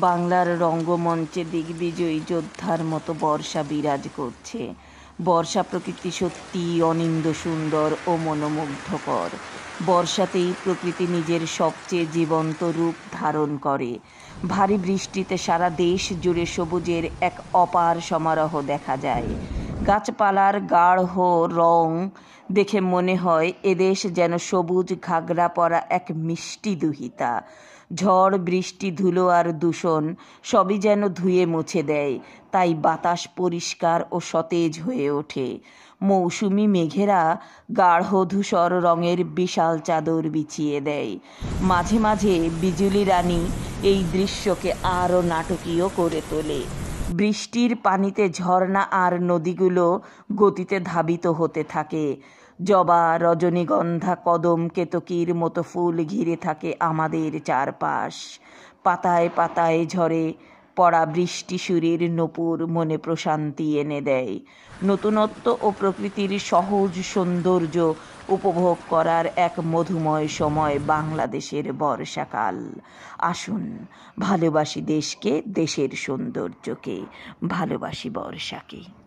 বাংলার রঙ্গমঞ্চে দিগ্বিজয়ী যোদ্ধার মতো বর্ষা বিরাজ করছে। বর্ষা প্রকৃতি সত্যিই অনিন্দ্য সুন্দর ও মনোমুগ্ধকর। বর্ষাতেই প্রকৃতি নিজের সবচেয়ে জীবন্ত রূপ ধারণ করে। ভারী বৃষ্টিতে সারা দেশ জুড়ে সবুজের এক অপার সমারোহ দেখা যায়। গাছপালার গাঢ় রং দেখে মনে হয় এদেশ যেন সবুজ ঘাগরা পরা এক মিষ্টি দুহিতা। ঝড়, বৃষ্টি, ধুলো আর দূষণ সবই যেন ধুয়ে মুছে দেয়, তাই বাতাস পরিষ্কার ও সতেজ হয়ে ওঠে। মৌসুমি মেঘেরা গাঢ় ধূসর রঙের বিশাল চাদর বিছিয়ে দেয়। মাঝে মাঝে বিজুলি রানী এই দৃশ্যকে আরও নাটকীয় করে তোলে। বৃষ্টির পানিতে ঝর্ণা আর নদীগুলো গতিতে ধাবিত হতে থাকে। জবা, রজনীগন্ধা, কদম, কেতকীর মতো ফুল ঘিরে থাকে আমাদের চারপাশ। পাতায় পাতায় ঝরে পড়া বৃষ্টি সুরের নূপুর মনে প্রশান্তি এনে দেয়। নতুনত্ব ও প্রকৃতির সহজ সৌন্দর্য উপভোগ করার এক মধুময় সময় বাংলাদেশের বর্ষাকাল। আসুন, ভালোবাসি দেশকে, দেশের সৌন্দর্যকে, ভালোবাসি বর্ষাকে।